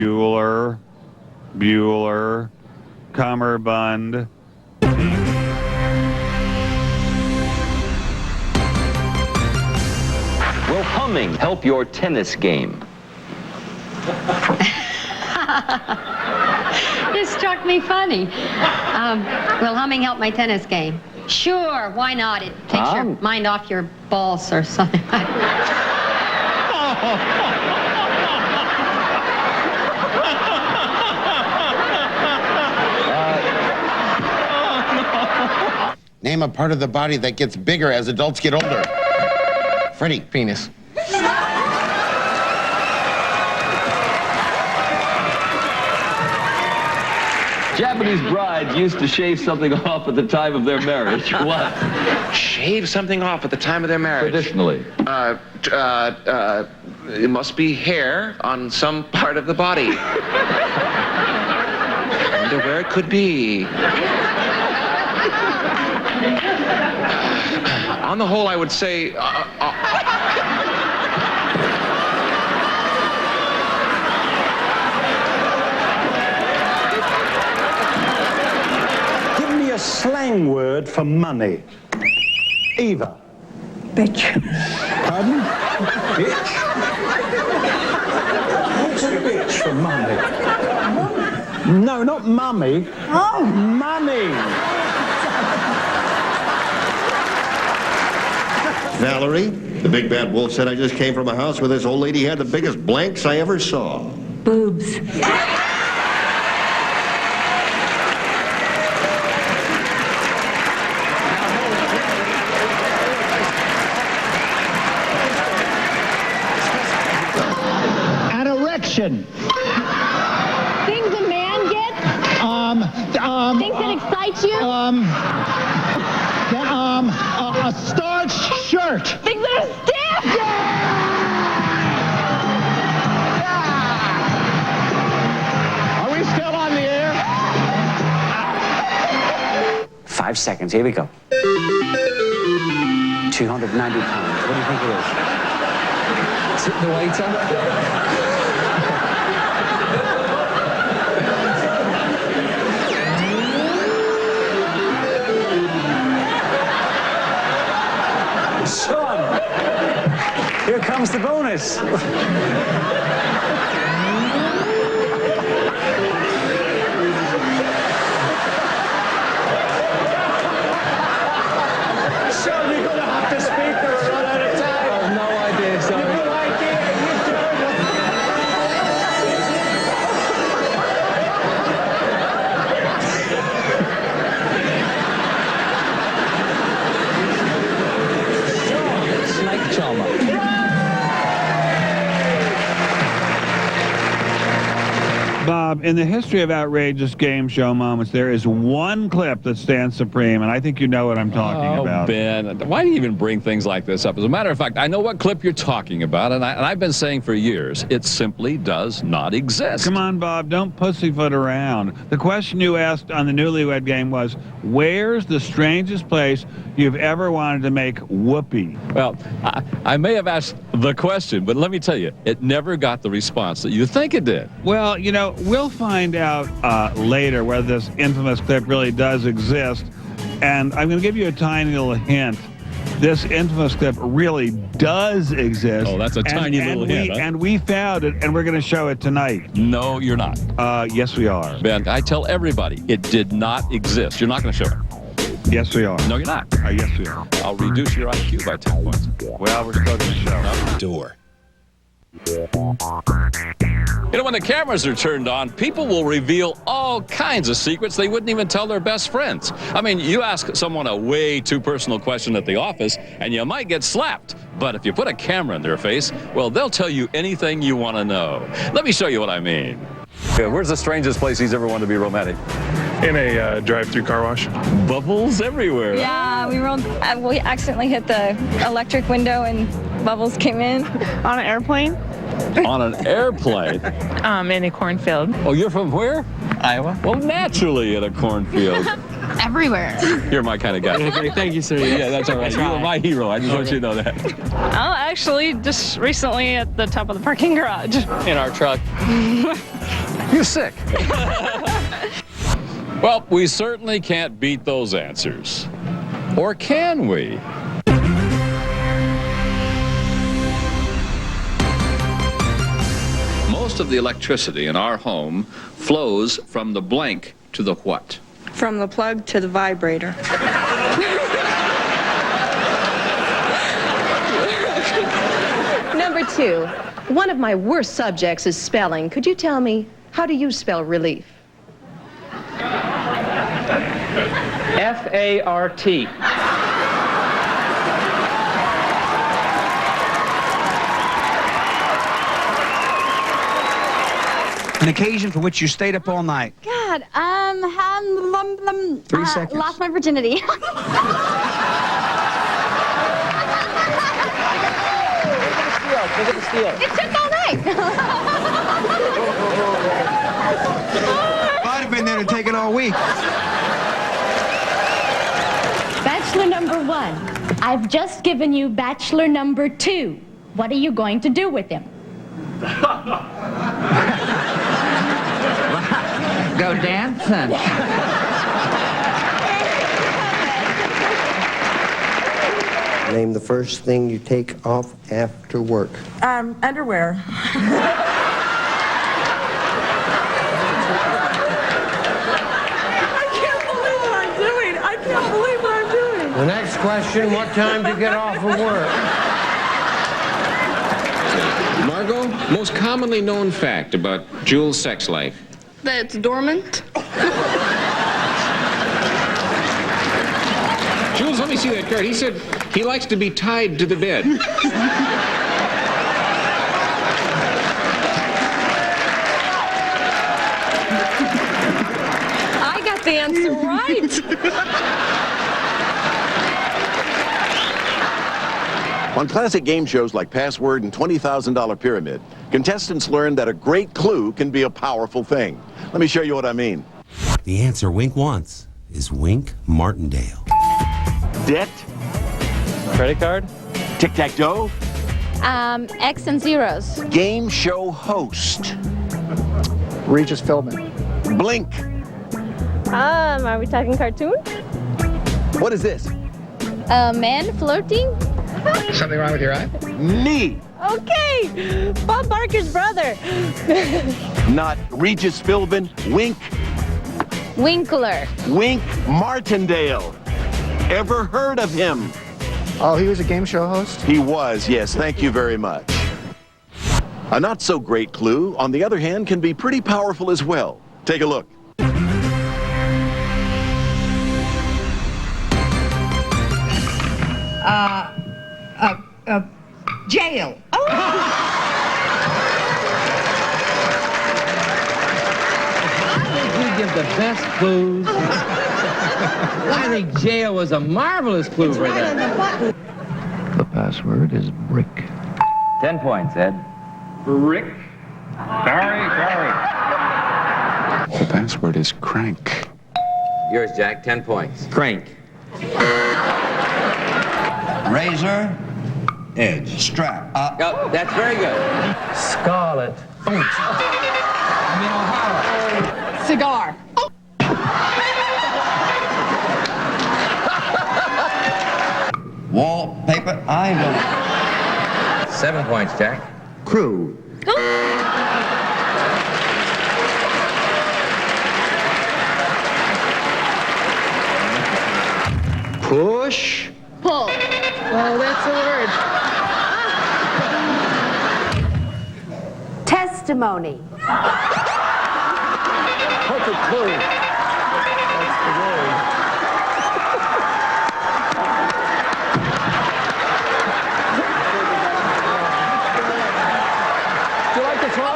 Bueller, cummerbund. Will humming help your tennis game? This struck me funny. Will humming help my tennis game? Sure, why not? It takes your mind off your balls or something. Name a part of the body that gets bigger as adults get older. Freddie. Penis. Japanese brides used to shave something off at the time of their marriage. What? Shave something off at the time of their marriage. Traditionally. It must be hair on some part of the body. I wonder where it could be. On the whole, I would say... Give me a slang word for money. Eva. Bitch. Pardon? Bitch? What's a bitch for money? No, not mummy. Oh. Money. Valerie, the big bad wolf, said I just came from a house where this old lady had the biggest blanks I ever saw. Boobs. An erection. Things a man gets? Things that excite you? A starched shirt. Things that are stiff? Are we still on the air? 5 seconds. Here we go. 290 pounds. What do you think it is? Tip the waiter. Sean! Here comes the bonus. Sean, you're going to have to speak or run out of time. Oh, no idea, sorry. No idea. Snake charmer. Bob, in the history of outrageous game show moments, there is one clip that stands supreme, and I think you know what I'm talking about. Ben, why do you even bring things like this up? As a matter of fact, I know what clip you're talking about, and I've been saying for years, it simply does not exist. Come on, Bob, don't pussyfoot around. The question you asked on the Newlywed Game was, where's the strangest place you've ever wanted to make whoopee? Well, I may have asked the question, but let me tell you, it never got the response that you think it did. Well, you know, we'll find out later whether this infamous clip really does exist. And I'm going to give you a tiny little hint. This infamous clip really does exist. Oh, that's a tiny little hint, huh? And we found it, and we're going to show it tonight. No, you're not. Yes, we are. Ben, I tell everybody, it did not exist. You're not going to show it. Yes, we are. No, you're not. Yes, we are. I'll reduce your IQ by 10 points. Well, we're still going to show. Door. You know, when the cameras are turned on, people will reveal all kinds of secrets they wouldn't even tell their best friends. I mean, you ask someone a way too personal question at the office, and you might get slapped. But if you put a camera in their face, well, they'll tell you anything you want to know. Let me show you what I mean. Where's the strangest place he's ever wanted to be romantic? In a drive-through car wash. Bubbles everywhere. Yeah, we accidentally hit the electric window and bubbles came in. On an airplane? On an airplane? In a cornfield. Oh, you're from where? Iowa. Well, naturally in a cornfield. Everywhere. You're my kind of guy. Okay, thank you, sir. Yeah, that's all right. You Try. are my hero. I just want you to know that. Oh, actually, just recently at the top of the parking garage. In our truck. You're sick. Well, we certainly can't beat those answers. Or can we? Most of the electricity in our home flows from the blank to the what? From the plug to the vibrator. Number 2. One of my worst subjects is spelling. Could you tell me, how do you spell relief? F-A-R-T. An occasion for which you stayed up all night. God, 3 seconds. lost my virginity. Look at the steel. It took all night. I'd have been there to take it all week. Bachelor number 1. I've just given you bachelor number 2. What are you going to do with him? Go dancing. Name the first thing you take off after work. Underwear. I can't believe what I'm doing. The next question, what time do you get off of work? Margot, most commonly known fact about Jules' sex life. That it's dormant. Jules, let me see that card. He said he likes to be tied to the bed. I got the answer right. On classic game shows like Password and $20,000 Pyramid, contestants learn that a great clue can be a powerful thing. Let me show you what I mean. The answer Wink wants is Wink Martindale. Debt? Credit card? Tic-tac-toe? X and zeros. Game show host? Regis Philbin. Blink? Are we talking cartoon? What is this? A man flirting? Something wrong with your eye? Knee? Okay, Bob Barker's brother. Not Regis Philbin. Wink? Winkler. Wink Martindale. Ever heard of him? Oh, he was a game show host? He was, yes. Thank you very much. A not-so-great clue, on the other hand, can be pretty powerful as well. Take a look. Jail. We give the best clues. I think jail was a marvelous clue for that. The password is brick. 10 points, Ed. Brick? Sorry. The password is crank. Yours, Jack. 10 points. Crank. Razor, edge, strap. Oh, that's very good. Scarlet. Cigar. Wallpaper, iron. 7 points, Jack. Crew. Push. Pull. Oh, that's a word. Testimony. Perfect clue. That's the word. Do you like the throw?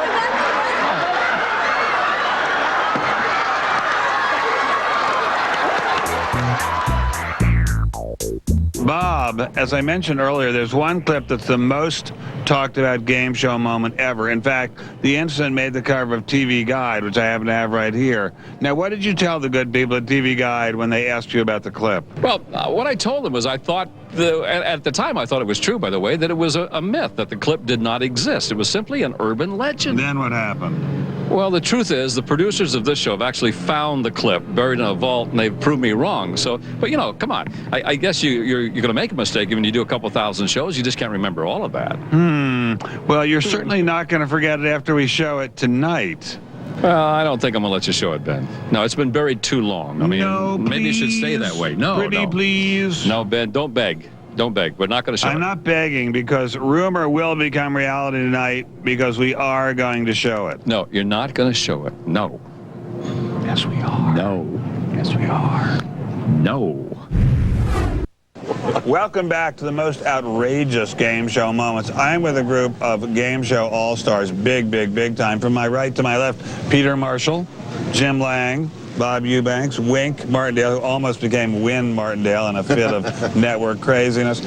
Bob, Bob, as I mentioned earlier, there's one clip that's the most talked about game show moment ever. In fact, the incident made the cover of TV Guide, which I happen to have right here. Now, what did you tell the good people at TV Guide when they asked you about the clip? Well, what I told them was I thought, at the time I thought it was true, by the way, that it was a myth, that the clip did not exist. It was simply an urban legend. Then what happened? Well, the truth is, the producers of this show have actually found the clip buried in a vault, and they've proved me wrong. So, but you know, come on. I guess you're going to make a mistake when you do a couple thousand shows. You just can't remember all of that. Well, you're certainly not going to forget it after we show it tonight. Well, I don't think I'm going to let you show it, Ben. No, it's been buried too long. I mean, no, maybe it should stay that way. No, Pretty no. please. No, Ben, don't beg. Don't beg. We're not going to show it. I'm not begging, because rumor will become reality tonight, because we are going to show it. No, you're not going to show it. No. Yes, we are. No. Yes, we are. No. Welcome back to the most outrageous game show moments. I'm with a group of game show all-stars, big time. From my right to my left, Peter Marshall, Jim Lang, Bob Eubanks, Wink Martindale, who almost became Win Martindale in a fit of network craziness.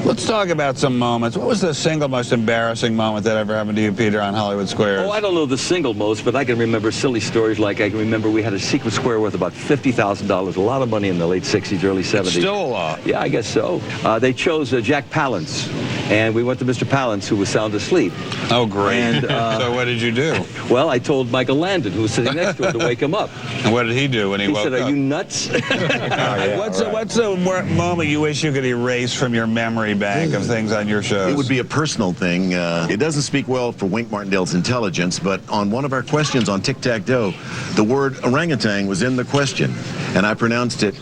Let's talk about some moments. What was the single most embarrassing moment that ever happened to you, Peter, on Hollywood Squares? Oh, I don't know the single most, but I can remember silly stories like I can remember we had a secret square worth about $50,000, a lot of money in the late 60s, early 70s. It's still a lot. Yeah, I guess so. They chose Jack Palance, and we went to Mr. Palance, who was sound asleep. Oh, great. And, so what did you do? Well, I told Michael Landon, who was sitting next to him, to wake him up. And what did he do when he woke up? He said, "Are you nuts?" What's the moment you wish you could erase from your memory bank of things on your shows? It would be a personal thing. It doesn't speak well for Wink Martindale's intelligence, but on one of our questions on Tic-Tac-Toe, the word orangutan was in the question, and I pronounced it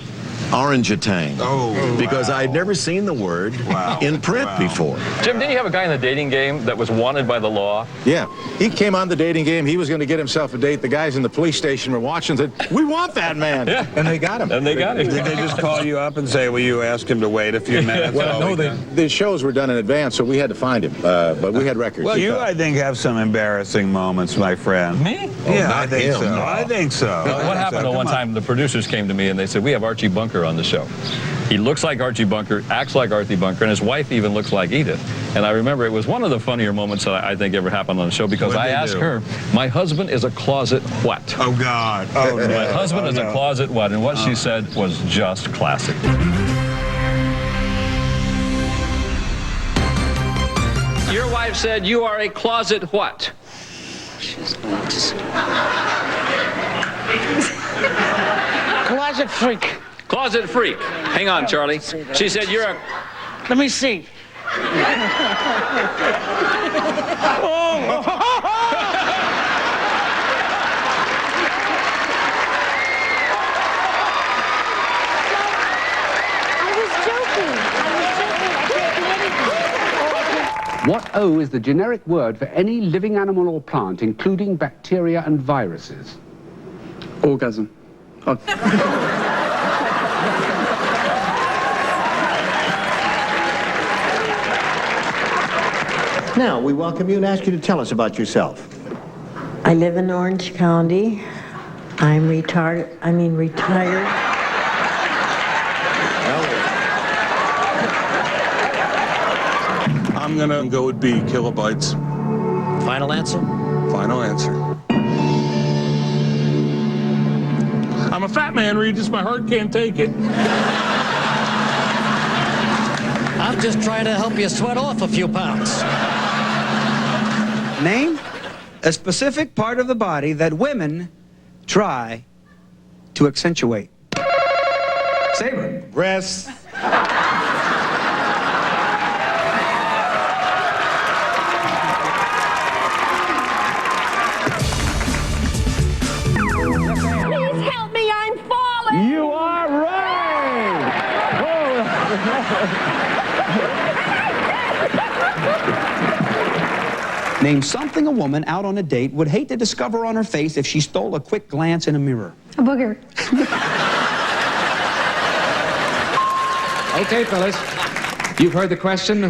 orangutan. Oh, because wow. I'd never seen the word in print before. Jim, didn't you have a guy in the dating game that was wanted by the law? Yeah. He came on the dating game. He was going to get himself a date. The guys in the police station were watching and said, "We want that man." Yeah. And they got him. And they got him. Did they just call you up and say, will you ask him to wait a few minutes? Well, no, the shows were done in advance, so we had to find him. But we had records. Well, you, I think, have some embarrassing moments, my friend. Me? Yeah, I think so. No. I think so. What happened one time, the producers came to me and they said, we have Archie Bunker on the show. He looks like Archie Bunker, acts like Archie Bunker, and his wife even looks like Edith. And I remember it was one of the funnier moments that I think ever happened on the show, because I asked her, my husband is a closet what? Oh, God. Oh, no. My husband is a closet what? And what she said was just classic. Your wife said you are a closet what? She's going to... Closet freak. Closet freak. Hang on, Charlie. She said you're a... Let me see. What O is the generic word for any living animal or plant, including bacteria and viruses? Orgasm. Oh. Now, we welcome you and ask you to tell us about yourself. I live in Orange County. I'm retired. I'm gonna go with B, kilobytes. Final answer? Final answer. I'm a fat man, Regis. My heart can't take it. I'm just trying to help you sweat off a few pounds. Name a specific part of the body that women try to accentuate. Saber. Breasts. Please help me, I'm falling. You are right. Name something a woman out on a date would hate to discover on her face if she stole a quick glance in a mirror. A booger. Okay, fellas. You've heard the question, who